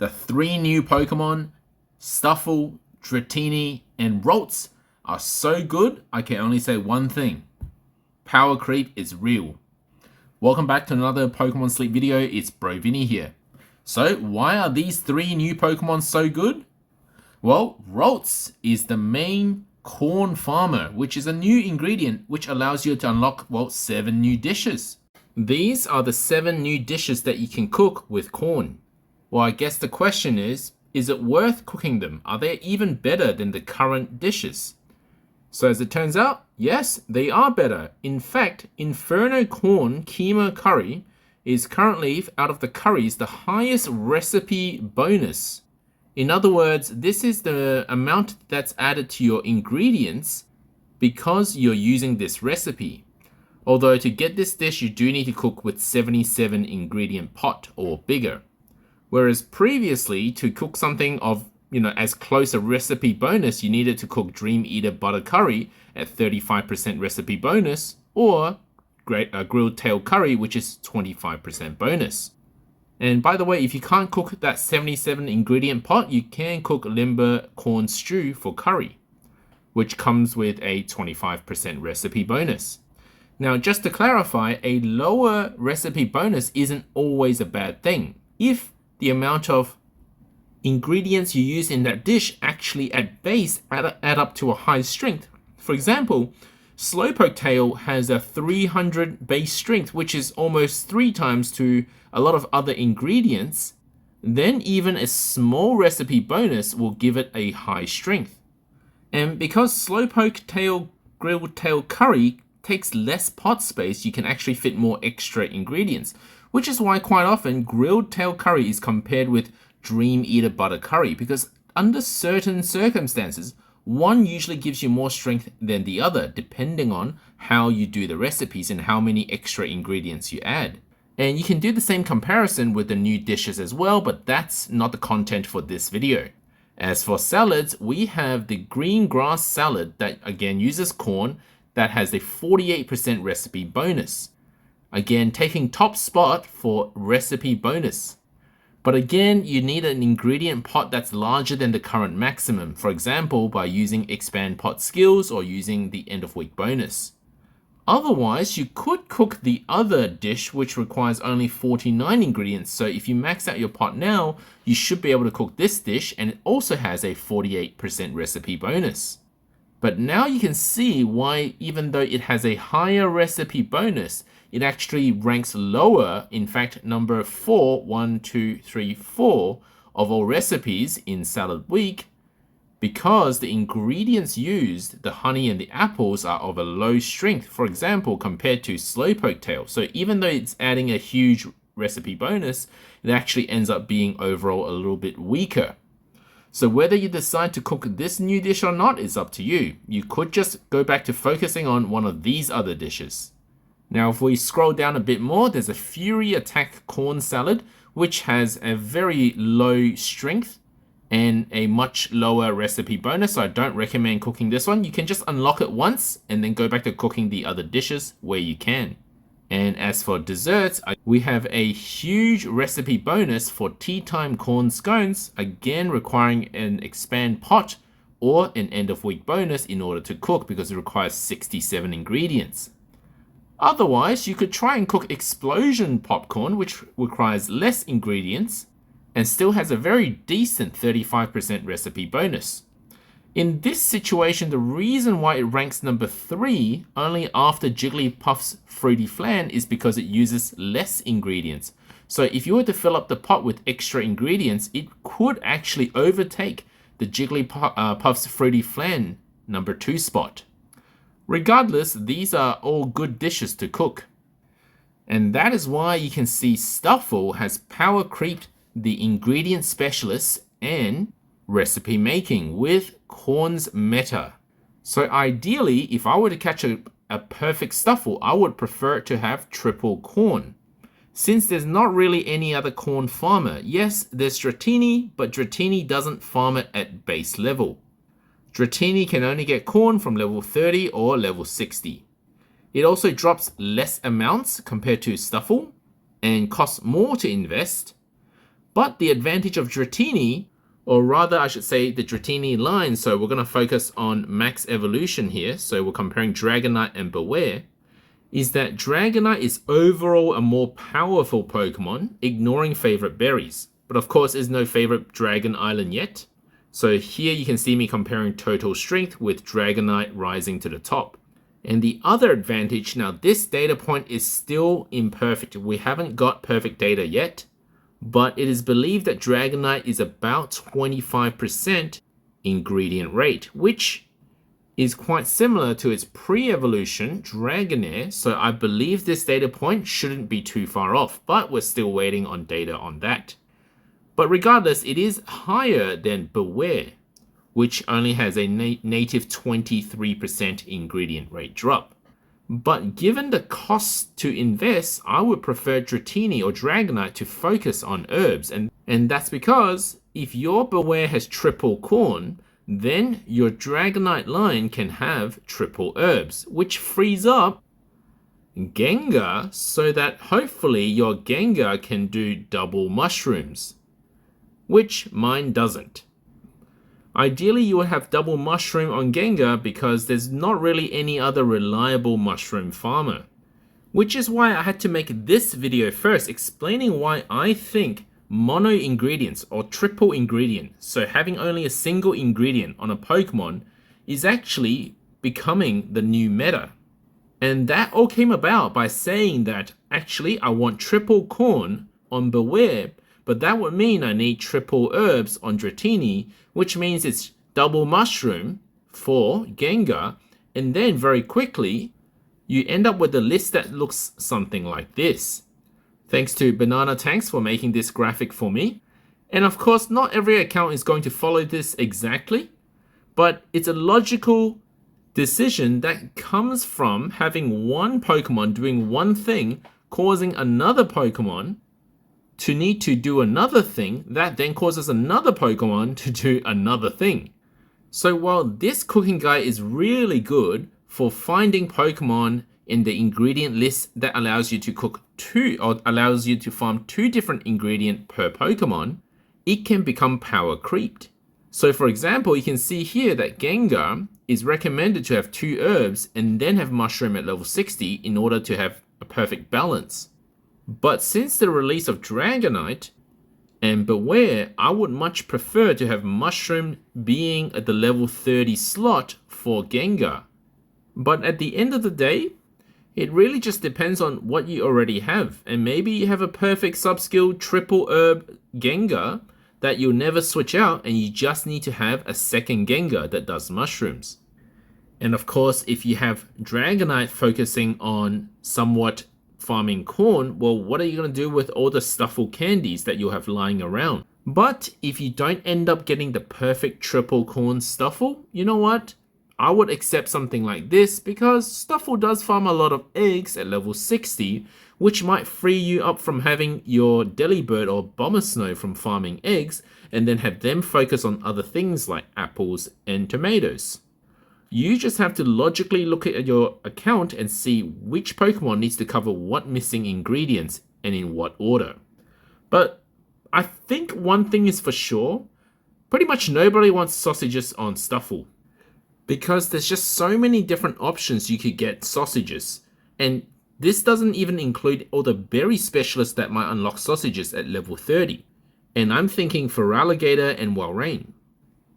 The three new Pokemon, Stuffle, Dratini, and Ralts, are so good, I can only say one thing. Power creep is real. Welcome back to another Pokemon Sleep video, it's Vinny here. So, why are these three new Pokemon so good? Well, Ralts is the main corn farmer, which is a new ingredient which allows you to unlock, 7 new dishes. These are the 7 new dishes that you can cook with corn. Well, I guess the question is it worth cooking them? Are they even better than the current dishes? So as it turns out, yes, they are better. In fact, Inferno Corn Keema Curry is currently, out of the curries, the highest recipe bonus. In other words, this is the amount that's added to your ingredients because you're using this recipe. Although to get this dish, you do need to cook with 77 ingredient pot or bigger. Whereas previously, to cook something of, as close a recipe bonus, you needed to cook Dream Eater Butter Curry at 35% recipe bonus, or Grilled Tail Curry, which is 25% bonus. And by the way, if you can't cook that 77 ingredient pot, you can cook Limber Corn Stew for curry, which comes with a 25% recipe bonus. Now, just to clarify, a lower recipe bonus isn't always a bad thing. If the amount of ingredients you use in that dish actually at base add up to a high strength. For example, Slowpoke Tail has a 300 base strength, which is almost 3 times to a lot of other ingredients. Then even a small recipe bonus will give it a high strength. And because Slowpoke Tail Grilled Tail Curry takes less pot space, you can actually fit more extra ingredients, which is why quite often Grilled Tail Curry is compared with Dream Eater Butter Curry, because under certain circumstances, one usually gives you more strength than the other, depending on how you do the recipes and how many extra ingredients you add. And you can do the same comparison with the new dishes as well, but that's not the content for this video. As for salads, we have the green grass salad that again uses corn that has a 48% recipe bonus. Again, taking top spot for recipe bonus. But again, you need an ingredient pot that's larger than the current maximum, for example, by using expand pot skills or using the end of week bonus. Otherwise, you could cook the other dish, which requires only 49 ingredients. So if you max out your pot now, you should be able to cook this dish, and it also has a 48% recipe bonus. But now you can see why, even though it has a higher recipe bonus, it actually ranks lower, in fact, number 4, 1, 2, 3, 4 of all recipes in Salad Week, because the ingredients used, the honey and the apples, are of a low strength, for example, compared to Slowpoke Tail. So even though it's adding a huge recipe bonus, it actually ends up being overall a little bit weaker. So whether you decide to cook this new dish or not is up to you. You could just go back to focusing on one of these other dishes. Now, if we scroll down a bit more, there's a Fury Attack Corn Salad, which has a very low strength and a much lower recipe bonus. So I don't recommend cooking this one. You can just unlock it once and then go back to cooking the other dishes where you can. And as for desserts, we have a huge recipe bonus for Tea Time Corn Scones, again requiring an expand pot or an end of week bonus in order to cook, because it requires 67 ingredients. Otherwise, you could try and cook Explosion Popcorn, which requires less ingredients and still has a very decent 35% recipe bonus. In this situation, the reason why it ranks number 3 only after Jigglypuff's Fruity Flan is because it uses less ingredients. So if you were to fill up the pot with extra ingredients, it could actually overtake the Jigglypuff's Fruity Flan number 2 spot. Regardless, these are all good dishes to cook. And that is why you can see Stuffle has power creeped the ingredient specialists and recipe making with corn's meta. So ideally, if I were to catch a perfect Stuffle, I would prefer it to have triple corn. Since there's not really any other corn farmer, yes, there's Dratini, but Dratini doesn't farm it at base level. Dratini can only get corn from level 30 or level 60. It also drops less amounts compared to Stuffle and costs more to invest. But the advantage of Dratini, or rather I should say the Dratini line, so we're going to focus on max evolution here, so we're comparing Dragonite and Beware, is that Dragonite is overall a more powerful Pokemon, ignoring favorite berries. But of course, there's no favorite Dragon Island yet. So here you can see me comparing total strength with Dragonite rising to the top. And the other advantage, now this data point is still imperfect. We haven't got perfect data yet, but it is believed that Dragonite is about 25% ingredient rate, which is quite similar to its pre-evolution Dragonair, so I believe this data point shouldn't be too far off, but we're still waiting on data on that. But regardless, it is higher than Beware, which only has a native 23% ingredient rate drop. But given the cost to invest, I would prefer Dratini or Dragonite to focus on herbs, and that's because if your Beware has triple corn, then your Dragonite line can have triple herbs, which frees up Gengar so that hopefully your Gengar can do double mushrooms, which mine doesn't. Ideally, you would have double mushroom on Gengar because there's not really any other reliable mushroom farmer. Which is why I had to make this video first, explaining why I think mono ingredients or triple ingredient, so having only a single ingredient on a Pokemon, is actually becoming the new meta. And that all came about by saying that actually I want triple corn on Beware, but that would mean I need triple herbs on Dratini, which means it's double mushroom for Gengar, and then very quickly you end up with a list that looks something like this. Thanks to Banana Tanks for making this graphic for me. And of course, not every account is going to follow this exactly, but it's a logical decision that comes from having one Pokemon doing one thing, causing another Pokemon to need to do another thing that then causes another Pokemon to do another thing. So while this cooking guide is really good for finding Pokemon in the ingredient list that allows you to cook two or allows you to farm two different ingredients per Pokemon, it can become power creeped. So for example, you can see here that Gengar is recommended to have two herbs and then have mushroom at level 60 in order to have a perfect balance. But since the release of Dragonite and Beware, I would much prefer to have mushroom being at the level 30 slot for Gengar. But at the end of the day, it really just depends on what you already have, and maybe you have a perfect sub-skill triple herb Gengar that you'll never switch out and you just need to have a second Gengar that does mushrooms. And of course, if you have Dragonite focusing on somewhat farming corn, well, what are you going to do with all the Stuffle candies that you'll have lying around? But if you don't end up getting the perfect triple corn Stuffle, you know what? I would accept something like this because Stuffle does farm a lot of eggs at level 60, which might free you up from having your Delibird or Bomber Snow from farming eggs and then have them focus on other things like apples and tomatoes. You just have to logically look at your account and see which Pokemon needs to cover what missing ingredients and in what order. But I think one thing is for sure, pretty much nobody wants sausages on Stuffle, because there's just so many different options you could get sausages, and this doesn't even include all the berry specialists that might unlock sausages at level 30, and I'm thinking Feraligatr and Walrein.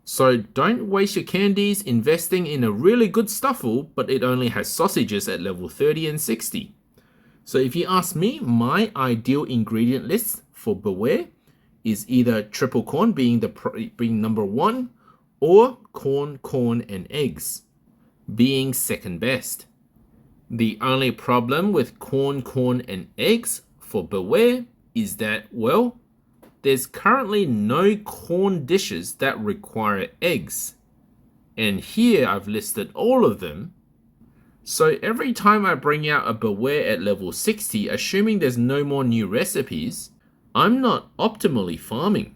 So don't waste your candies investing in a really good Stuffle, but it only has sausages at level 30 and 60. So if you ask me, my ideal ingredient list for Beware is either triple corn being number one, or corn, and eggs being second best. The only problem with corn, and eggs for Beware is that, well, there's currently no corn dishes that require eggs. And here I've listed all of them. So every time I bring out a Beware at level 60, assuming there's no more new recipes, I'm not optimally farming.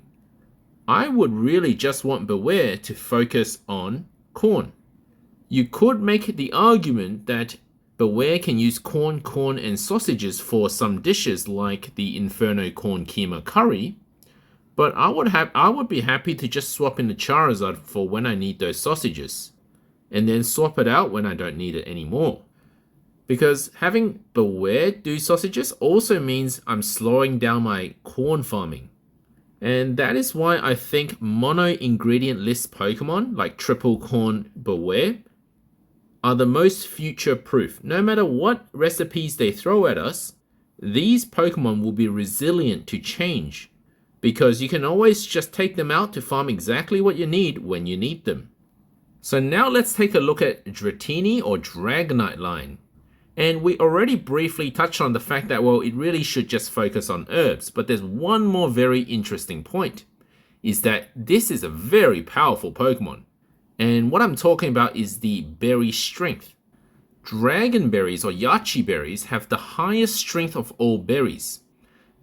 I would really just want Beware to focus on corn. You could make the argument that Beware can use corn, and sausages for some dishes like the Inferno Corn Keema Curry, But I would be happy to just swap in the Charizard for when I need those sausages, and then swap it out when I don't need it anymore. Because having Beware do sausages also means I'm slowing down my corn farming. And that is why I think mono ingredient list Pokemon like Triple Corn Beware are the most future proof. No matter what recipes they throw at us, these Pokemon will be resilient to change, because you can always just take them out to farm exactly what you need when you need them. So now let's take a look at Dratini or Dragonite line. And we already briefly touched on the fact that, well, it really should just focus on herbs, but there's one more very interesting point, is that this is a very powerful Pokemon. And what I'm talking about is the berry strength. Dragon berries or Yachi berries have the highest strength of all berries.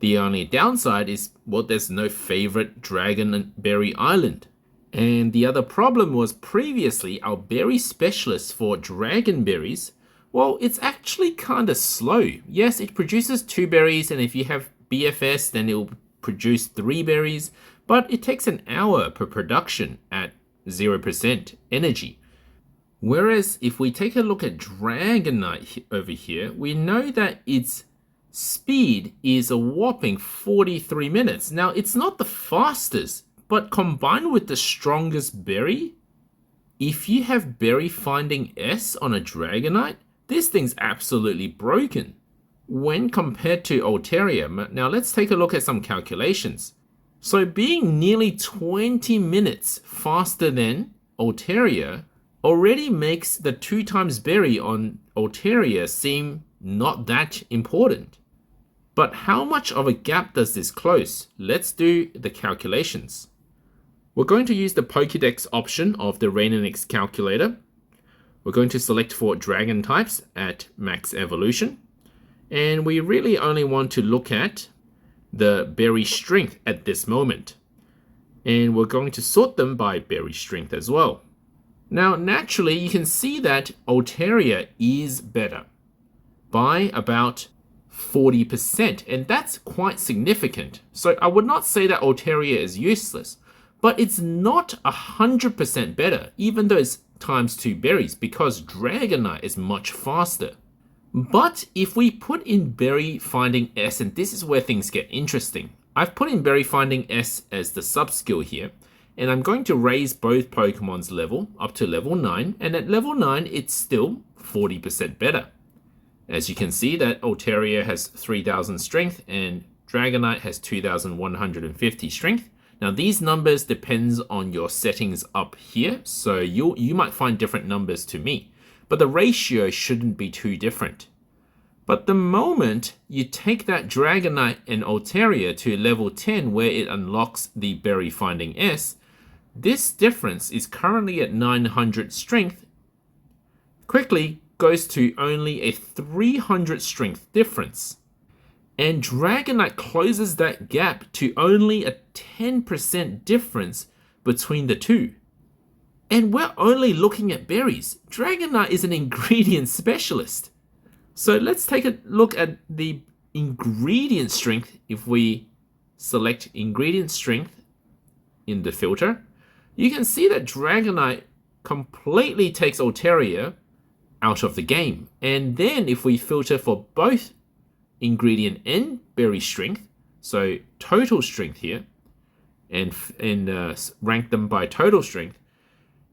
The only downside is, well, there's no favorite Dragon Berry Island. And the other problem was previously our berry specialist for Dragon berries, well, it's actually kind of slow. Yes, it produces 2 berries, and if you have BFS, then it will produce 3 berries, but it takes an hour per production at 0% energy. Whereas if we take a look at Dragonite over here, we know that its speed is a whopping 43 minutes. Now, it's not the fastest, but combined with the strongest berry, if you have berry finding S on a Dragonite, this thing's absolutely broken when compared to Altaria. Now let's take a look at some calculations. So being nearly 20 minutes faster than Altaria already makes the 2 times berry on Altaria seem not that important. But how much of a gap does this close? Let's do the calculations. We're going to use the Pokédex option of the Rainonix calculator. We're going to select for dragon types at max evolution. And we really only want to look at the berry strength at this moment. And we're going to sort them by berry strength as well. Now, naturally, you can see that Altaria is better by about 40%, and that's quite significant. So I would not say that Altaria is useless, but it's not 100% better, even though it's times 2 berries, because Dragonite is much faster. But if we put in berry finding S, and this is where things get interesting, I've put in berry finding S as the sub skill here, and I'm going to raise both Pokemon's level up to level 9, and at level 9 it's still 40% better. As you can see that Altaria has 3000 strength and Dragonite has 2150 strength. Now these numbers depends on your settings up here, so you might find different numbers to me, but the ratio shouldn't be too different. But the moment you take that Dragonite and Altaria to level 10 where it unlocks the berry finding S, this difference is currently at 900 strength, quickly goes to only a 300 strength difference. And Dragonite closes that gap to only a 10% difference between the two. And we're only looking at berries. Dragonite is an ingredient specialist. So let's take a look at the ingredient strength. If we select ingredient strength in the filter, you can see that Dragonite completely takes Altaria out of the game. And then if we filter for both ingredient and berry strength, so total strength here, and rank them by total strength,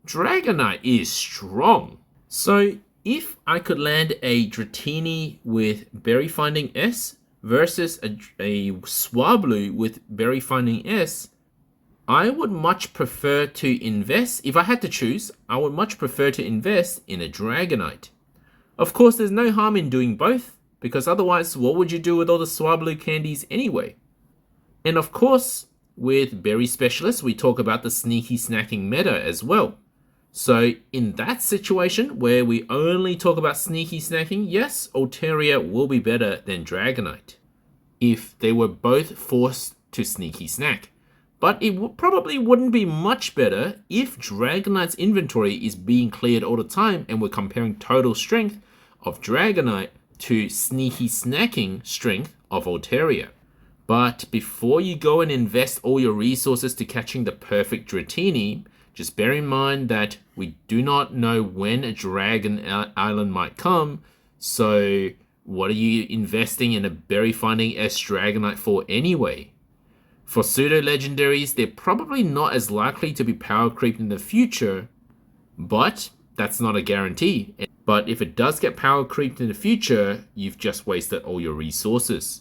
Dragonite is strong. So if I could land a Dratini with berry finding S versus a Swablu with berry finding S, I would much prefer to invest, if I had to choose, I would much prefer to invest in a Dragonite. Of course, there's no harm in doing both, because otherwise, what would you do with all the Swablu candies anyway? And of course, with Berry Specialists, we talk about the sneaky snacking meta as well. So in that situation, where we only talk about sneaky snacking, yes, Altaria will be better than Dragonite, if they were both forced to sneaky snack. But it probably wouldn't be much better if Dragonite's inventory is being cleared all the time and we're comparing total strength of Dragonite to sneaky snacking strength of Altaria. But before you go and invest all your resources to catching the perfect Dratini, just bear in mind that we do not know when a Dragon Island might come, so what are you investing in a berry finding S Dragonite for anyway? For pseudo-legendaries, they're probably not as likely to be power creeped in the future, but that's not a guarantee. But if it does get power creeped in the future, you've just wasted all your resources.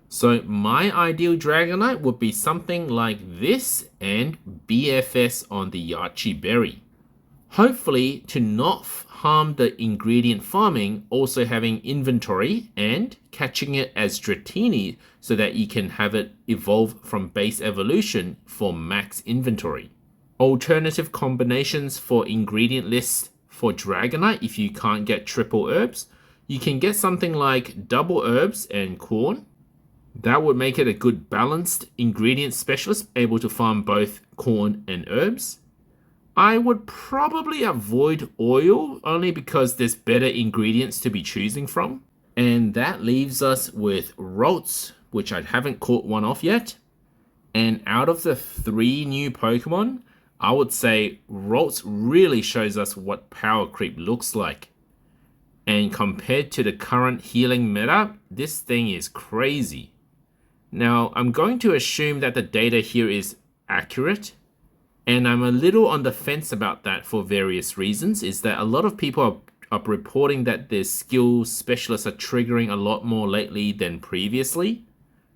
So my ideal Dragonite would be something like this and BFS on the Yachi Berry. Hopefully to not harm the ingredient farming, also having inventory and catching it as Dratini so that you can have it evolve from base evolution for max inventory. Alternative combinations for ingredient lists for Dragonite if you can't get triple herbs, you can get something like double herbs and corn. That would make it a good balanced ingredient specialist able to farm both corn and herbs. I would probably avoid oil only because there's better ingredients to be choosing from. And that leaves us with Ralts, which I haven't caught one off yet. And out of the 3 new Pokemon, I would say Ralts really shows us what power creep looks like. And compared to the current healing meta, this thing is crazy. Now, I'm going to assume that the data here is accurate, and I'm a little on the fence about that for various reasons, is that a lot of people are reporting that their skill specialists are triggering a lot more lately than previously.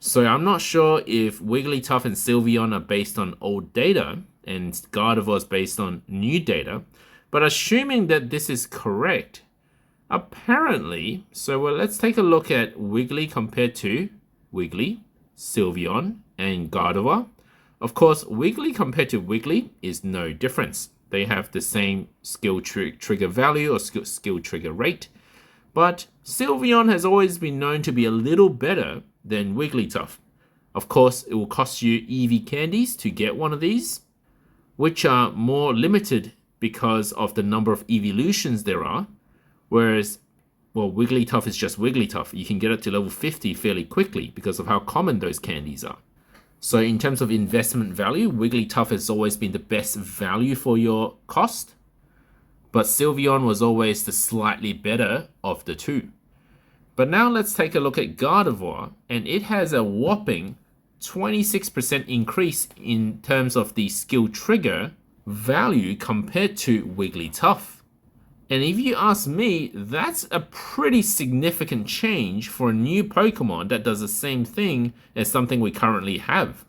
So I'm not sure if Wigglytuff and Sylveon are based on old data, and Gardevoir is based on new data, but assuming that this is correct, apparently, let's take a look at Wiggly compared to Wiggly, Sylveon, and Gardevoir. Of course, Wiggly compared to Wiggly is no difference. They have the same skill trigger value or skill trigger rate, but Sylveon has always been known to be a little better than Wigglytuff. Of course, it will cost you EV candies to get one of these, which are more limited because of the number of evolutions there are, whereas Wigglytuff is just Wigglytuff. You can get it to level 50 fairly quickly because of how common those candies are. So in terms of investment value, Wigglytuff has always been the best value for your cost, but Sylveon was always the slightly better of the two. But now let's take a look at Gardevoir, and it has a whopping 26% increase in terms of the skill trigger value compared to Wigglytuff. And if you ask me, that's a pretty significant change for a new Pokemon that does the same thing as something we currently have.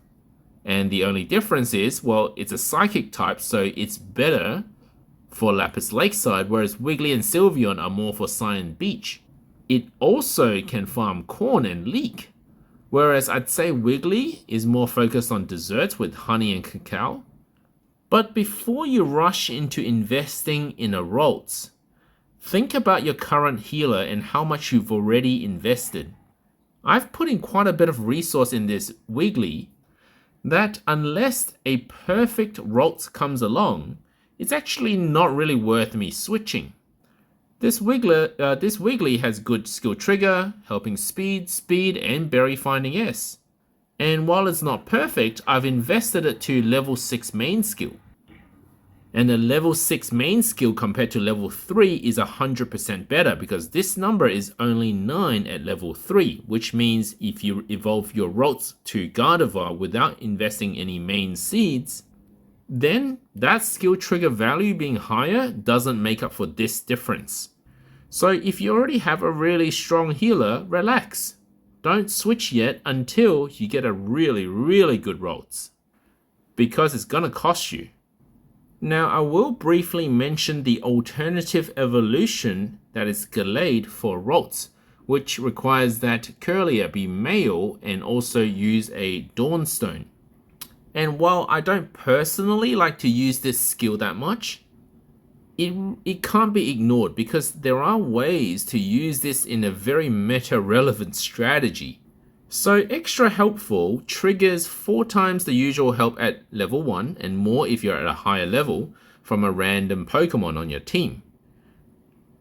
And the only difference is, it's a Psychic type, so it's better for Lapis Lakeside, whereas Wiggly and Sylveon are more for Cyan Beach. It also can farm corn and leek, whereas I'd say Wiggly is more focused on desserts with honey and cacao. But before you rush into investing in a Ralts, think about your current healer and how much you've already invested. I've put in quite a bit of resource in this Wiggly that unless a perfect Ralts comes along, it's actually not really worth me switching. This Wiggly has good skill trigger, helping speed, and berry finding S. And while it's not perfect, I've invested it to level 6 main skill. And the level 6 main skill compared to level 3 is 100% better because this number is only 9 at level 3, which means if you evolve your Ralts to Gardevoir without investing any main seeds, then that skill trigger value being higher doesn't make up for this difference. So if you already have a really strong healer, relax. Don't switch yet until you get a really, really good Ralts, because it's gonna cost you. Now, I will briefly mention the alternative evolution that is Gallade for Ralts, which requires that Curlier be male and also use a Dawnstone. And while I don't personally like to use this skill that much, it can't be ignored because there are ways to use this in a very meta-relevant strategy. So extra helpful triggers 4 times the usual help at level 1 and more if you're at a higher level from a random Pokemon on your team.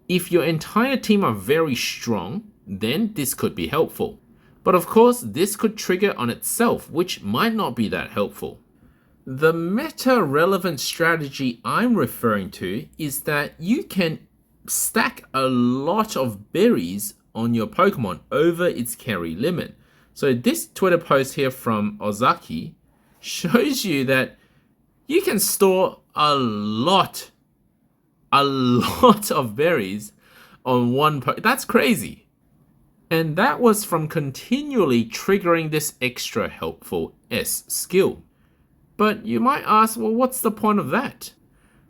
If your entire team are very strong, then this could be helpful. But of course, this could trigger on itself, which might not be that helpful. The meta-relevant strategy I'm referring to is that you can stack a lot of berries on your Pokemon over its carry limit. So this Twitter post here from Ozaki shows you that you can store a lot of berries on one That's crazy. And that was from continually triggering this extra helpful S skill. But you might ask, well, what's the point of that?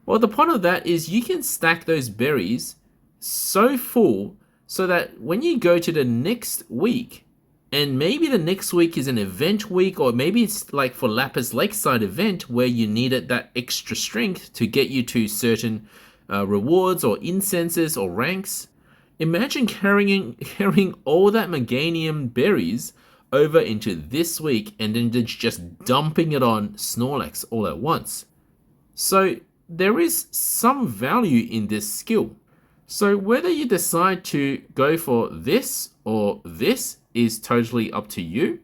Well, the point of that is you can stack those berries so full so that when you go to the next week, and maybe the next week is an event week, or maybe it's like for Lapis Lakeside event where you needed that extra strength to get you to certain rewards or incenses or ranks. Imagine carrying all that Meganium berries over into this week and then just dumping it on Snorlax all at once. So there is some value in this skill. So whether you decide to go for this or this is totally up to you.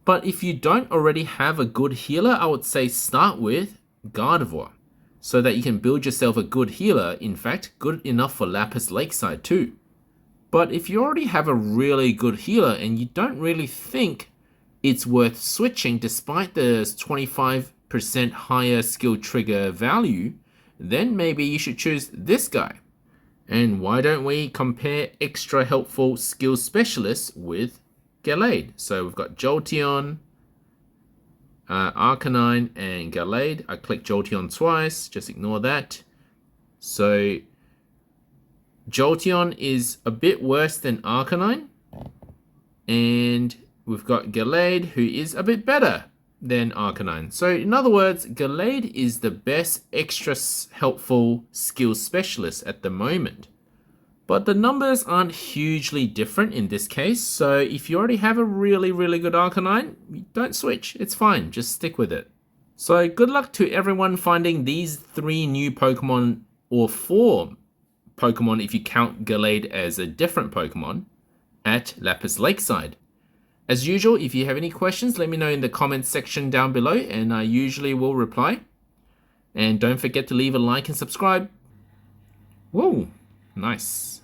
But if you don't already have a good healer, I would say start with Gardevoir, so that you can build yourself a good healer, in fact, good enough for Lapis Lakeside too. But if you already have a really good healer and you don't really think it's worth switching despite the 25% higher skill trigger value, then maybe you should choose this guy. And why don't we compare extra helpful skill specialists with Gallade? So we've got Jolteon, Arcanine, and Gallade. I clicked Jolteon twice, just ignore that. So Jolteon is a bit worse than Arcanine. And we've got Gallade, who is a bit better than Arcanine. So in other words, Gallade is the best extra helpful skill specialist at the moment. But the numbers aren't hugely different in this case, so if you already have a really good Arcanine, don't switch, it's fine, just stick with it. So good luck to everyone finding these 3 new Pokemon, or 4 Pokemon if you count Gallade as a different Pokemon, at Lapis Lakeside. As usual, if you have any questions, let me know in the comments section down below, and I usually will reply. And don't forget to leave a like and subscribe. Whoa, nice.